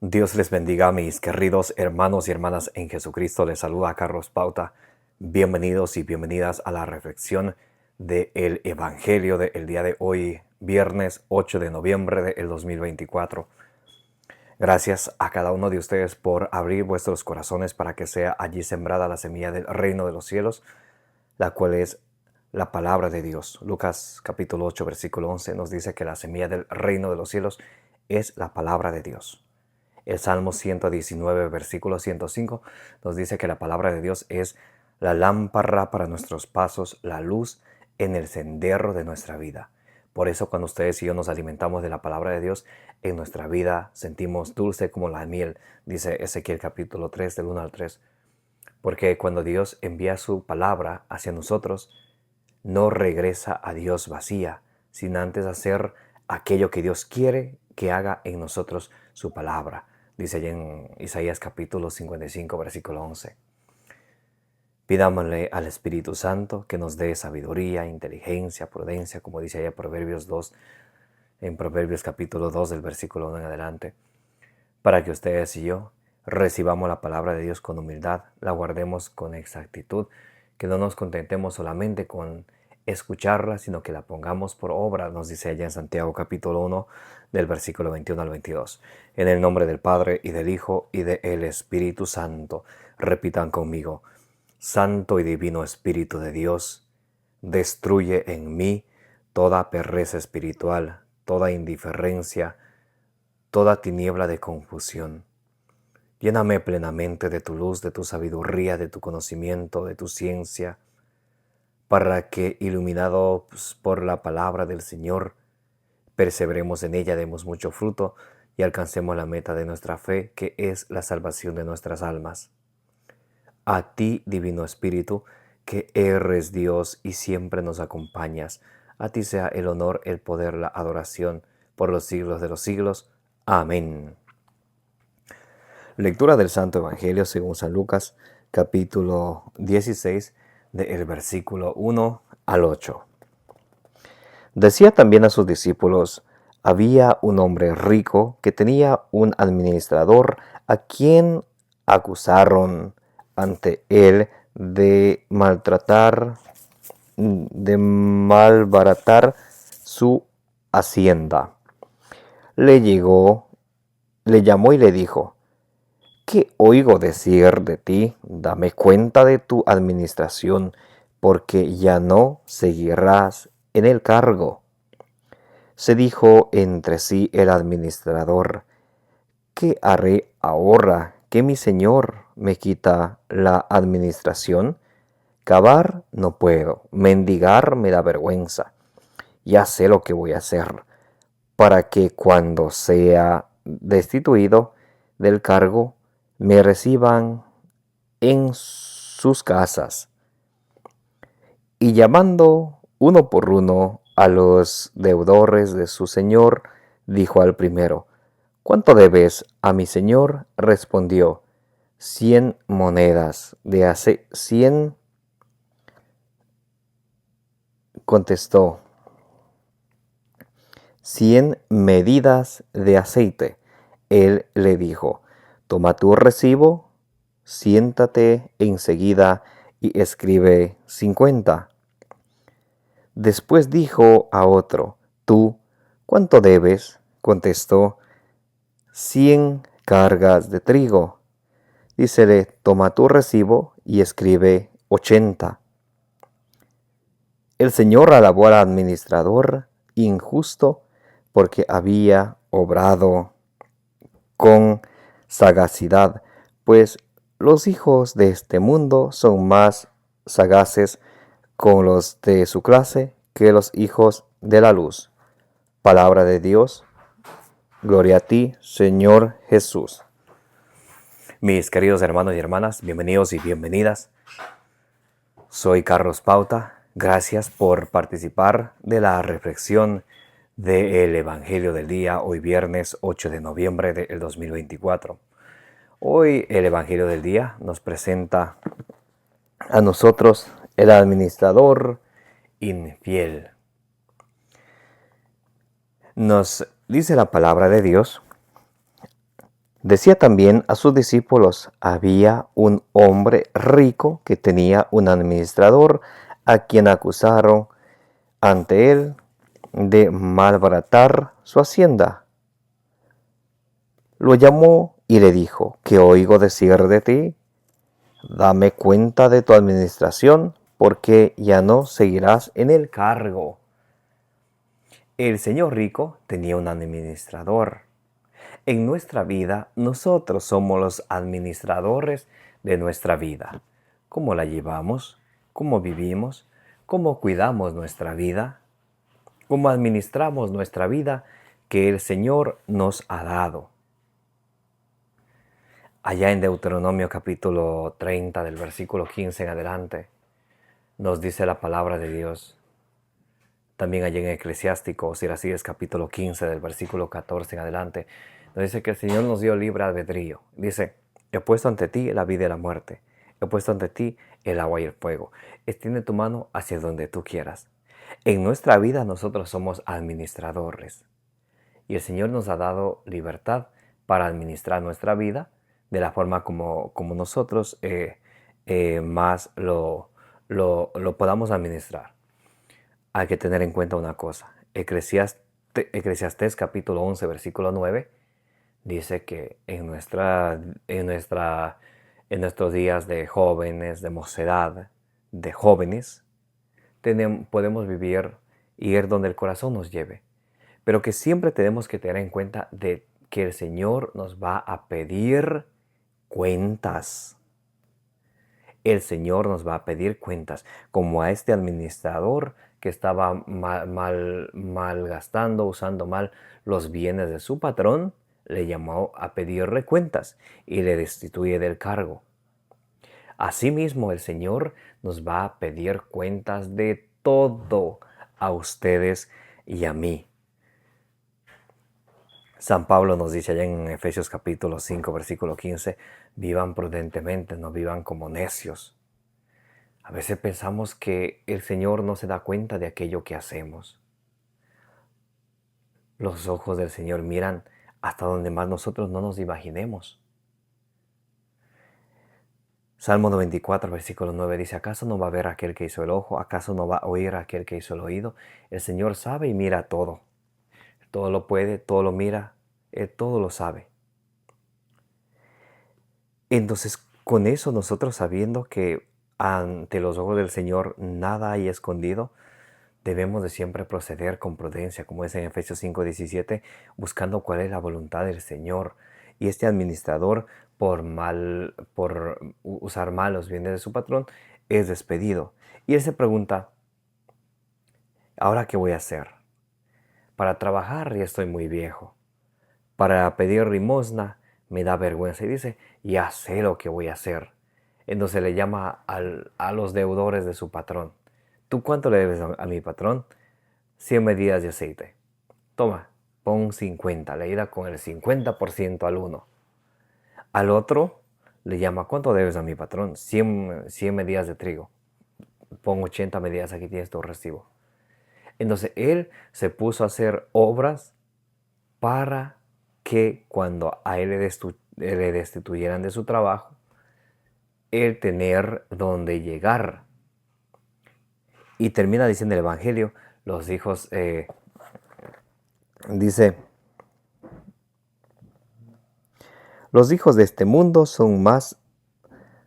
Dios les bendiga, mis queridos hermanos y hermanas en Jesucristo. Les saluda Carlos Pauta. Bienvenidos y bienvenidas a la reflexión del Evangelio del día de hoy, viernes 8 de noviembre del 2024. Gracias a cada uno de ustedes por abrir vuestros corazones para que sea allí sembrada la semilla del reino de los cielos, la cual es la palabra de Dios. Lucas capítulo 8, versículo 11 nos dice que la semilla del reino de los cielos es la palabra de Dios. El Salmo 119, versículo 105, nos dice que la palabra de Dios es la lámpara para nuestros pasos, la luz en el sendero de nuestra vida. Por eso cuando ustedes y yo nos alimentamos de la palabra de Dios, en nuestra vida sentimos dulce como la miel, dice Ezequiel capítulo 3, del 1 al 3. Porque cuando Dios envía su palabra hacia nosotros, no regresa a Dios vacía, sin antes hacer aquello que Dios quiere que haga en nosotros su palabra. Dice allí en Isaías capítulo 55, versículo 11. Pidámosle al Espíritu Santo que nos dé sabiduría, inteligencia, prudencia, como dice allá Proverbios 2, en Proverbios capítulo 2, del versículo 1 en adelante, para que ustedes y yo recibamos la palabra de Dios con humildad, la guardemos con exactitud, que no nos contentemos solamente con escucharla, sino que la pongamos por obra, nos dice allá en Santiago capítulo 1, del versículo 21 al 22. En el nombre del Padre, y del Hijo, y del Espíritu Santo. Repitan conmigo: Santo y divino Espíritu de Dios, destruye en mí toda pereza espiritual, toda indiferencia, toda tiniebla de confusión. Lléname plenamente de tu luz, de tu sabiduría, de tu conocimiento, de tu ciencia, para que, iluminados por la palabra del Señor, perseveremos en ella, demos mucho fruto y alcancemos la meta de nuestra fe, que es la salvación de nuestras almas. A ti, Divino Espíritu, que eres Dios y siempre nos acompañas, a ti sea el honor, el poder, la adoración, por los siglos de los siglos. Amén. Lectura del Santo Evangelio según San Lucas, capítulo 16, del versículo 1 al 8. Decía también a sus discípulos: había un hombre rico que tenía un administrador a quien acusaron ante él de malbaratar su hacienda. Le llamó y le dijo: ¿qué oigo decir de ti? Dame cuenta de tu administración, porque ya no seguirás en el cargo. Se dijo entre sí el administrador: ¿qué haré ahora que mi señor me quita la administración? Cavar no puedo, mendigar me da vergüenza. Ya sé lo que voy a hacer, para que cuando sea destituido del cargo, me reciban en sus casas. Y llamando uno por uno a los deudores de su señor, dijo al primero: ¿cuánto debes a mi señor? Respondió: 100 monedas de aceite. 100, contestó: 100 medidas de aceite. Él le dijo: toma tu recibo, siéntate enseguida y escribe 50. Después dijo a otro: tú, ¿cuánto debes? Contestó: 100 cargas de trigo. Dícele: toma tu recibo y escribe 80. El Señor alabó al administrador injusto porque había obrado con sagacidad, pues los hijos de este mundo son más sagaces con los de su clase que los hijos de la luz. Palabra de Dios. Gloria a ti, Señor Jesús. Mis queridos hermanos y hermanas, bienvenidos y bienvenidas. Soy Carlos Pauta. Gracias por participar de la reflexión del Evangelio del día, hoy viernes 8 de noviembre del 2024. Hoy el Evangelio del día nos presenta a nosotros el administrador infiel. Nos dice la palabra de Dios Decía también a sus discípulos: había un hombre rico que tenía un administrador a quien acusaron ante él de malbaratar su hacienda. Lo llamó y le dijo: ¿qué oigo decir de ti? Dame cuenta de tu administración, porque ya no seguirás en el cargo. El señor rico tenía un administrador. En nuestra vida, nosotros somos los administradores de nuestra vida. ¿Cómo la llevamos? ¿Cómo vivimos? ¿Cómo cuidamos nuestra vida? ¿Cómo administramos nuestra vida que el Señor nos ha dado? Allá en Deuteronomio capítulo 30, del versículo 15 en adelante, nos dice la palabra de Dios. También allá en Eclesiástico, Siracías capítulo 15, del versículo 14 en adelante, nos dice que el Señor nos dio libre albedrío. Dice: he puesto ante ti la vida y la muerte. He puesto ante ti el agua y el fuego. Extiende tu mano hacia donde tú quieras. En nuestra vida nosotros somos administradores. Y el Señor nos ha dado libertad para administrar nuestra vida de la forma como nosotros más lo podamos administrar. Hay que tener en cuenta una cosa. Eclesiastés capítulo 11, versículo 9, dice que en nuestros días de jóvenes, de mocedad, de jóvenes, podemos vivir y ir donde el corazón nos lleve. Pero que siempre tenemos que tener en cuenta de que el Señor nos va a pedir cuentas. El Señor nos va a pedir cuentas, como a este administrador que estaba malgastando, usando mal los bienes de su patrón, le llamó a pedirle cuentas y le destituye del cargo. Asimismo, el Señor nos va a pedir cuentas de todo a ustedes y a mí. San Pablo nos dice allá en Efesios capítulo 5, versículo 15, vivan prudentemente, no vivan como necios. A veces pensamos que el Señor no se da cuenta de aquello que hacemos. Los ojos del Señor miran hasta donde más nosotros no nos imaginemos. Salmo 94, versículo 9 dice: ¿acaso no va a ver aquel que hizo el ojo? ¿Acaso no va a oír aquel que hizo el oído? El Señor sabe y mira todo. Todo lo puede, todo lo mira, Él todo lo sabe. Entonces, con eso nosotros, sabiendo que ante los ojos del Señor nada hay escondido, debemos de siempre proceder con prudencia, como es en Efesios 5:17, buscando cuál es la voluntad del Señor. Y este administrador, por usar mal los bienes de su patrón, es despedido. Y él se pregunta: ¿ahora qué voy a hacer? Para trabajar ya estoy muy viejo. Para pedir limosna me da vergüenza. Y dice: ya sé lo que voy a hacer. Entonces le llama a los deudores de su patrón. ¿Tú cuánto le debes a mi patrón? 100 medidas de aceite. Toma, pon 50. Le da con el 50% al uno. Al otro le llama: ¿cuánto debes a mi patrón? 100 medidas de trigo. Pon 80 medidas, aquí tienes tu recibo. Entonces él se puso a hacer obras para que cuando a él le destituyeran de su trabajo, él tener donde llegar. Y termina diciendo el Evangelio, los hijos, dice: los hijos de este mundo son más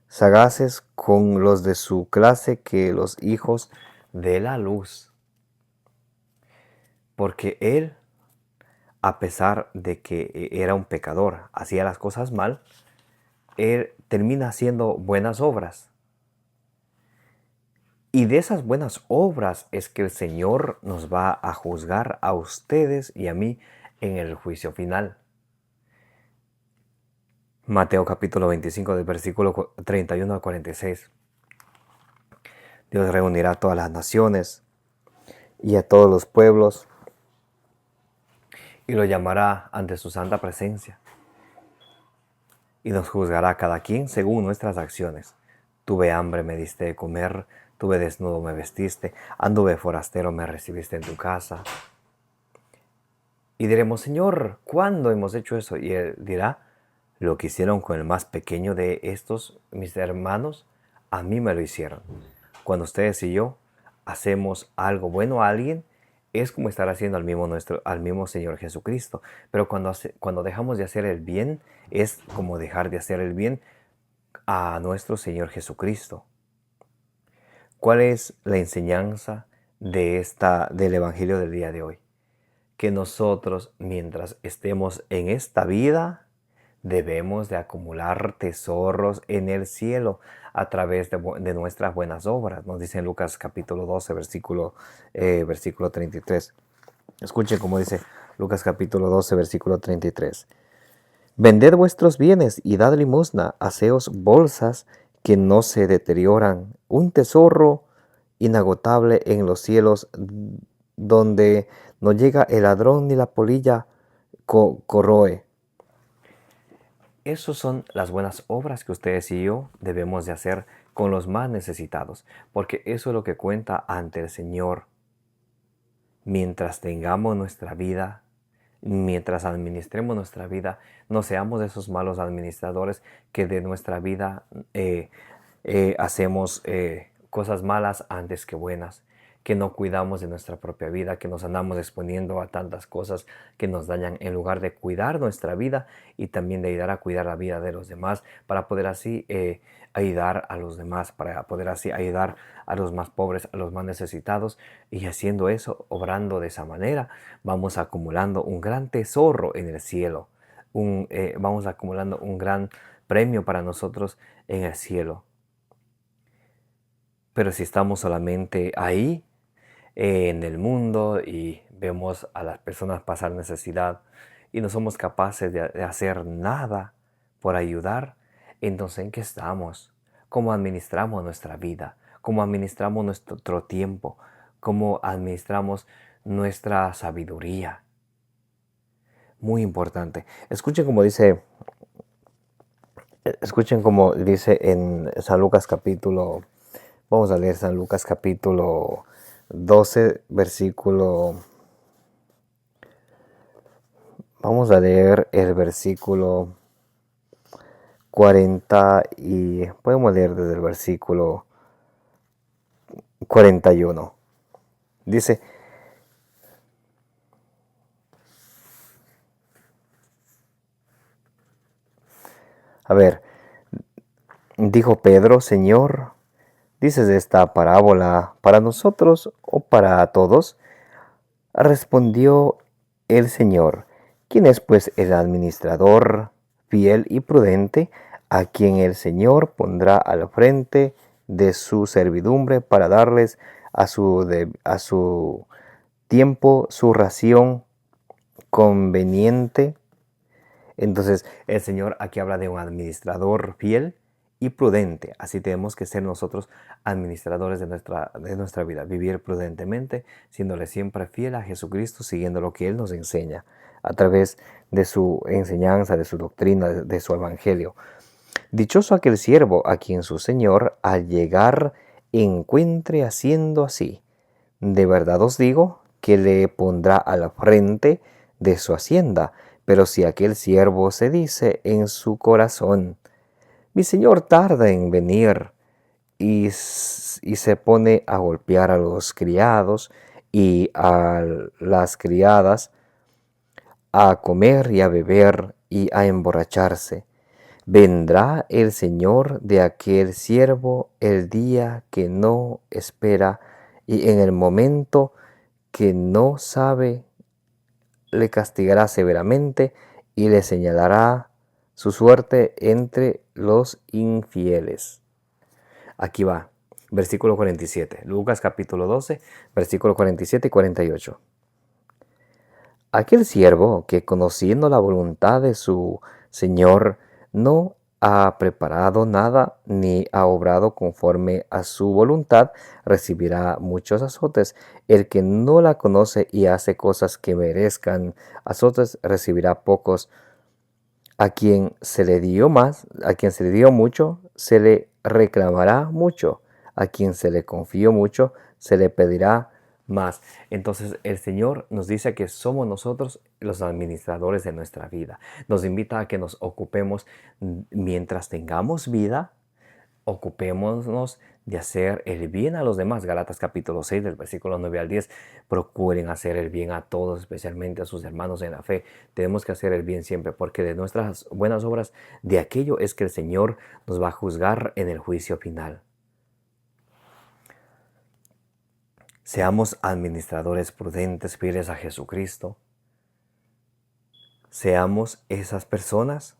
sagaces con los de su clase que los hijos de la luz. Porque él, a pesar de que era un pecador, hacía las cosas mal, él termina haciendo buenas obras. Y de esas buenas obras es que el Señor nos va a juzgar a ustedes y a mí en el juicio final. Mateo capítulo 25, del versículo 31 al 46. Dios reunirá a todas las naciones y a todos los pueblos y lo llamará ante su santa presencia. Y nos juzgará cada quien según nuestras acciones. Tuve hambre, me diste de comer. Tuve desnudo, me vestiste. Anduve forastero, me recibiste en tu casa. Y diremos: Señor, ¿cuándo hemos hecho eso? Y Él dirá: Lo que hicieron con el más pequeño de estos, mis hermanos, a mí me lo hicieron. Cuando ustedes y yo hacemos algo bueno a alguien, es como estar haciendo al mismo Señor Jesucristo. Pero cuando dejamos de hacer el bien, es como dejar de hacer el bien a nuestro Señor Jesucristo. ¿Cuál es la enseñanza del Evangelio del día de hoy? Que nosotros, mientras estemos en esta vida, debemos de acumular tesoros en el cielo a través de nuestras buenas obras. Nos dice en Lucas capítulo 12, versículo 33. Escuchen cómo dice Lucas capítulo 12, versículo 33. Vended vuestros bienes y dad limosna, haceos bolsas que no se deterioran, un tesoro inagotable en los cielos, donde no llega el ladrón ni la polilla corroe. Esas son las buenas obras que ustedes y yo debemos de hacer con los más necesitados, porque eso es lo que cuenta ante el Señor. Mientras tengamos nuestra vida, mientras administremos nuestra vida, no seamos esos malos administradores que de nuestra vida hacemos cosas malas antes que buenas, que no cuidamos de nuestra propia vida, que nos andamos exponiendo a tantas cosas que nos dañan en lugar de cuidar nuestra vida y también de ayudar a cuidar la vida de los demás para poder así ayudar a los demás, para poder así ayudar a los más pobres, a los más necesitados, y haciendo eso, obrando de esa manera, vamos acumulando un gran tesoro en el cielo, vamos acumulando un gran premio para nosotros en el cielo. Pero si estamos solamente ahí, en el mundo, y vemos a las personas pasar necesidad y no somos capaces de hacer nada por ayudar, entonces ¿en qué estamos? ¿Cómo administramos nuestra vida? ¿Cómo administramos nuestro tiempo? ¿Cómo administramos nuestra sabiduría? Muy importante. Escuchen como dice en San Lucas capítulo. Vamos a leer San Lucas capítulo 12, versículo. Vamos a leer el versículo 40 y podemos leer desde el versículo 41. Dice: a ver, dijo Pedro: Señor, ¿dices esta parábola para nosotros o para todos? Respondió el Señor: ¿quién es pues el administrador fiel y prudente, a quien el Señor pondrá al frente de su servidumbre para darles a su tiempo su ración conveniente? Entonces el Señor aquí habla de un administrador fiel y prudente. Así tenemos que ser nosotros administradores de nuestra vida, vivir prudentemente, siéndole siempre fiel a Jesucristo, siguiendo lo que Él nos enseña a través de su enseñanza, de su doctrina, de su evangelio. Dichoso aquel siervo a quien su Señor al llegar encuentre haciendo así. De verdad os digo que le pondrá al frente de su hacienda. Pero si aquel siervo se dice en su corazón: mi señor tarda en venir, y se pone a golpear a los criados y a las criadas, a comer y a beber y a emborracharse, vendrá el señor de aquel siervo el día que no espera, y en el momento que no sabe, le castigará severamente y le señalará su suerte entre los infieles. Aquí va, versículo 47, Lucas capítulo 12, versículo 47 y 48. Aquel siervo que, conociendo la voluntad de su Señor, no ha preparado nada ni ha obrado conforme a su voluntad, recibirá muchos azotes. El que no la conoce y hace cosas que merezcan azotes, recibirá pocos. A quien se le dio mucho, se le reclamará mucho. A quien se le confió mucho, se le pedirá más. Entonces el Señor nos dice que somos nosotros los administradores de nuestra vida. Nos invita a que nos ocupemos mientras tengamos vida. Ocupémonos de hacer el bien a los demás. Gálatas capítulo 6, del versículo 9 al 10. Procuren hacer el bien a todos, especialmente a sus hermanos en la fe. Tenemos que hacer el bien siempre, porque de nuestras buenas obras, de aquello es que el Señor nos va a juzgar en el juicio final. Seamos administradores prudentes, fieles a Jesucristo. Seamos esas personas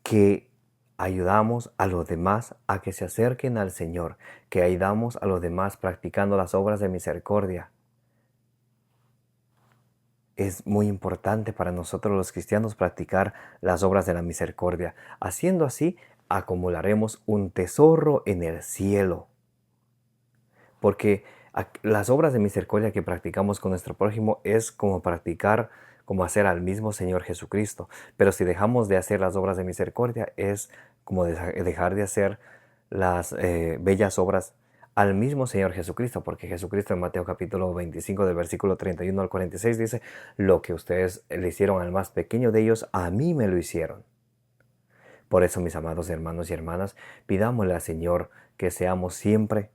que ayudamos a los demás a que se acerquen al Señor, que ayudamos a los demás practicando las obras de misericordia. Es muy importante para nosotros los cristianos practicar las obras de la misericordia. Haciendo así, acumularemos un tesoro en el cielo. Porque las obras de misericordia que practicamos con nuestro prójimo es como hacer al mismo Señor Jesucristo. Pero si dejamos de hacer las obras de misericordia, es como dejar de hacer las bellas obras al mismo Señor Jesucristo. Porque Jesucristo en Mateo capítulo 25, del versículo 31 al 46 dice: lo que ustedes le hicieron al más pequeño de ellos, a mí me lo hicieron. Por eso, mis amados hermanos y hermanas, pidámosle al Señor que seamos siempre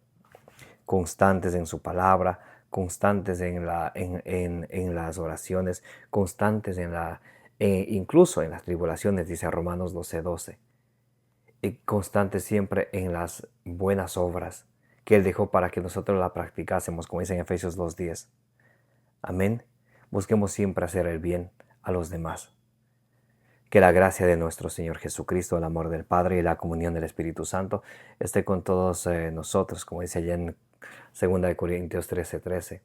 constantes en su palabra, constantes en las oraciones, constantes incluso en las tribulaciones, dice Romanos 12:12, y constantes siempre en las buenas obras que Él dejó para que nosotros las practicásemos, como dice en Efesios 2:10. Amén. Busquemos siempre hacer el bien a los demás. Que la gracia de nuestro Señor Jesucristo, el amor del Padre y la comunión del Espíritu Santo esté con todos nosotros, como dice allá en 2 Corintios 13:13.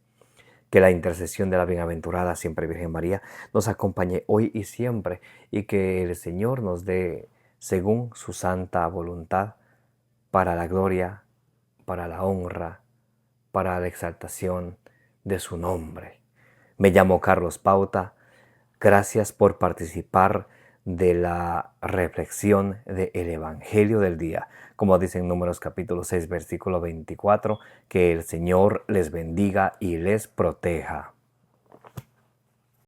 Que la intercesión de la bienaventurada siempre Virgen María nos acompañe hoy y siempre, y que el Señor nos dé, según su santa voluntad, para la gloria, para la honra, para la exaltación de su nombre. Me llamo Carlos Pauta. Gracias por participar de la reflexión del Evangelio del día. Como dice en Números capítulo 6, versículo 24, que el Señor les bendiga y les proteja.